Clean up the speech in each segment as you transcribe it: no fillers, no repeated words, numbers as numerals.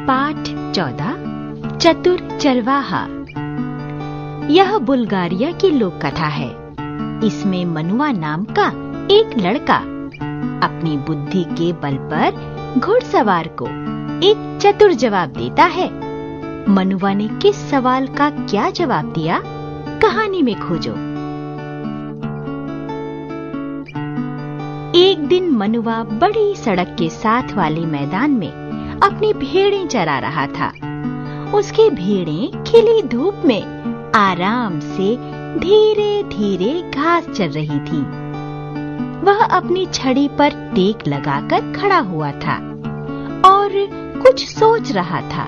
पाठ 14 चतुर चरवाहा। यह बुल्गारिया की लोक कथा है। इसमें मनुआ नाम का एक लड़का अपनी बुद्धि के बल पर घुड़सवार को एक चतुर जवाब देता है। मनुआ ने किस सवाल का क्या जवाब दिया, कहानी में खोजो। एक दिन मनुआ बड़ी सड़क के साथ वाले मैदान में अपनी भेड़ें चरा रहा था। उसकी भेड़ें खिली धूप में आराम से धीरे धीरे घास चर रही थी। वह अपनी छड़ी पर टेक लगाकर खड़ा हुआ था और कुछ सोच रहा था।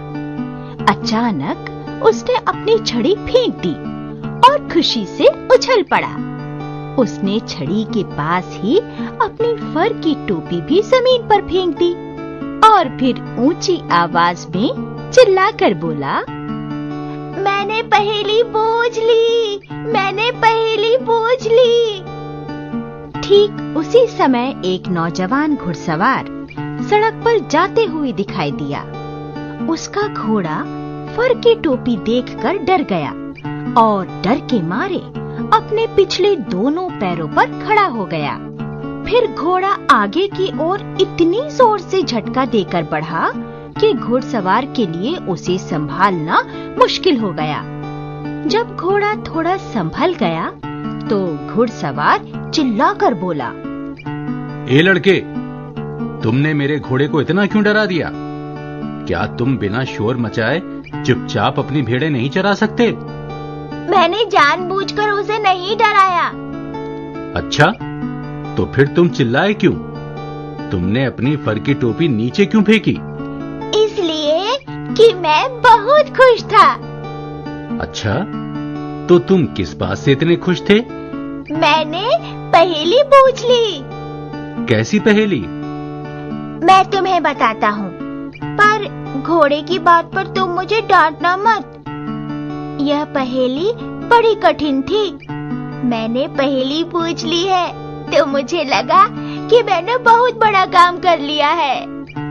अचानक उसने अपनी छड़ी फेंक दी और खुशी से उछल पड़ा। उसने छड़ी के पास ही अपनी फर की टोपी भी जमीन पर फेंक दी और फिर ऊंची आवाज में चिल्लाकर बोला, मैंने पहेली बूझ ली, मैंने पहेली बूझ ली। ठीक उसी समय एक नौजवान घुड़सवार सड़क पर जाते हुए दिखाई दिया। उसका घोड़ा फर की टोपी देखकर डर गया और डर के मारे अपने पिछले दोनों पैरों पर खड़ा हो गया। फिर घोड़ा आगे की ओर इतनी जोर से झटका देकर बढ़ा कि घुड़सवार के लिए उसे संभालना मुश्किल हो गया। जब घोड़ा थोड़ा संभल गया तो घुड़सवार चिल्लाकर बोला, ए लड़के, तुमने मेरे घोड़े को इतना क्यों डरा दिया? क्या तुम बिना शोर मचाए चुपचाप अपनी भेड़ें नहीं चरा सकते? मैंने जानबूझकर उसे नहीं डराया। अच्छा, तो फिर तुम चिल्लाए क्यों? तुमने अपनी फर की टोपी नीचे क्यों फेंकी? इसलिए कि मैं बहुत खुश था। अच्छा, तो तुम किस बात से इतने खुश थे? मैंने पहेली पूछ ली। कैसी पहेली? मैं तुम्हें बताता हूँ, पर घोड़े की बात पर तुम मुझे डांटना मत। यह पहेली बड़ी कठिन थी। मैंने पहेली पूछ ली है तो मुझे लगा कि मैंने बहुत बड़ा काम कर लिया है।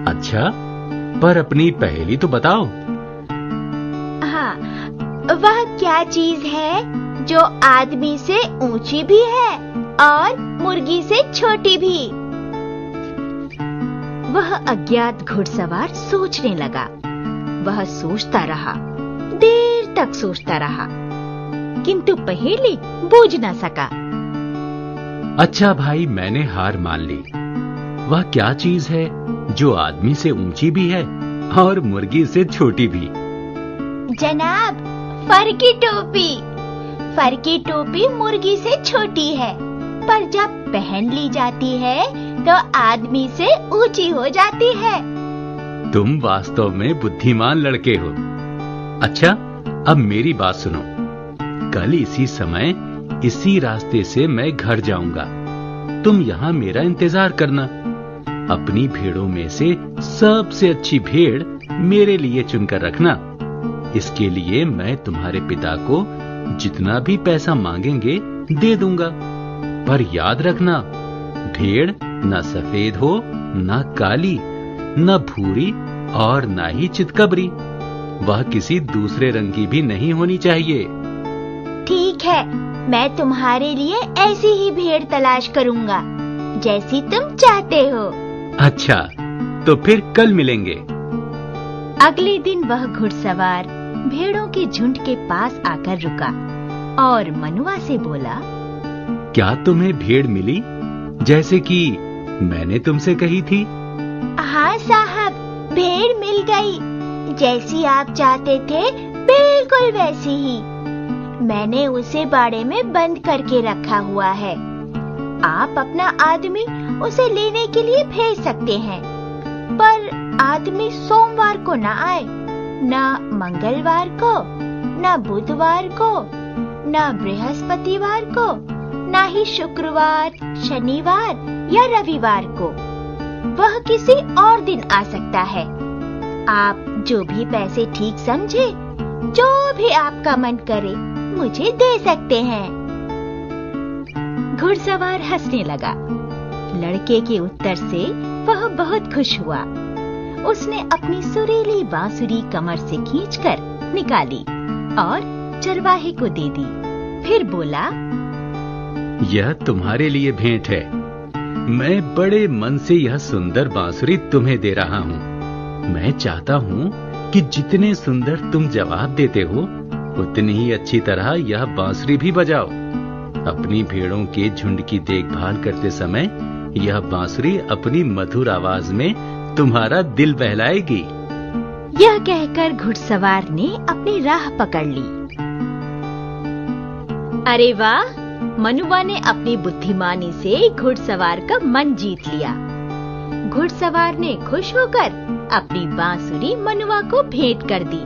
अच्छा, पर अपनी पहेली तो बताओ। हाँ, वह क्या चीज है जो आदमी से ऊंची भी है और मुर्गी से छोटी भी? वह अज्ञात घुड़सवार सोचने लगा। वह सोचता रहा, देर तक सोचता रहा, किंतु पहेली बूझ न सका। अच्छा भाई, मैंने हार मान ली। वह क्या चीज है जो आदमी से ऊंची भी है और मुर्गी से छोटी भी? जनाब, फर की टोपी। फर की टोपी मुर्गी से छोटी है, पर जब पहन ली जाती है तो आदमी से ऊंची हो जाती है। तुम वास्तव में बुद्धिमान लड़के हो। अच्छा, अब मेरी बात सुनो। कल इसी समय इसी रास्ते से मैं घर जाऊंगा। तुम यहाँ मेरा इंतजार करना। अपनी भेड़ों में से सबसे अच्छी भेड़ मेरे लिए चुनकर रखना। इसके लिए मैं तुम्हारे पिता को जितना भी पैसा मांगेंगे दे दूंगा। पर याद रखना, भेड़ न सफेद हो, न काली, न भूरी और न ही चितकबरी। वह किसी दूसरे रंग की भी नहीं होनी चाहिए। ठीक है, मैं तुम्हारे लिए ऐसी ही भेड़ तलाश करूंगा जैसी तुम चाहते हो। अच्छा, तो फिर कल मिलेंगे। अगले दिन वह घुड़सवार भेड़ों के झुंड के पास आकर रुका और मनुआ से बोला, क्या तुम्हें भेड़ मिली जैसे कि मैंने तुमसे कही थी? हाँ साहब, भेड़ मिल गई। जैसी आप चाहते थे बिल्कुल वैसी ही। मैंने उसे बाड़े में बंद करके रखा हुआ है। आप अपना आदमी उसे लेने के लिए भेज सकते हैं, पर आदमी सोमवार को न आए, न मंगलवार को, न बुधवार को, न बृहस्पतिवार को, न ही शुक्रवार, शनिवार या रविवार को। वह किसी और दिन आ सकता है। आप जो भी पैसे ठीक समझे, जो भी आपका मन करे, मुझे दे सकते हैं। घुड़सवार हंसने लगा। लड़के के उत्तर से वह बहुत खुश हुआ। उसने अपनी सुरीली बांसुरी कमर से खींचकर निकाली और चरवाहे को दे दी। फिर बोला, यह तुम्हारे लिए भेंट है। मैं बड़े मन से यह सुंदर बांसुरी तुम्हें दे रहा हूँ। मैं चाहता हूँ कि जितने सुंदर तुम जवाब देते हो, उतनी ही अच्छी तरह यह बांसुरी भी बजाओ। अपनी भेड़ों के झुंड की देखभाल करते समय यह बांसुरी अपनी मधुर आवाज में तुम्हारा दिल बहलाएगी। यह कहकर घुड़सवार ने अपनी राह पकड़ ली। अरे वाह! मनुआ ने अपनी बुद्धिमानी से घुड़सवार का मन जीत लिया। घुड़सवार ने खुश होकर अपनी बांसुरी मनुआ को भेंट कर दी।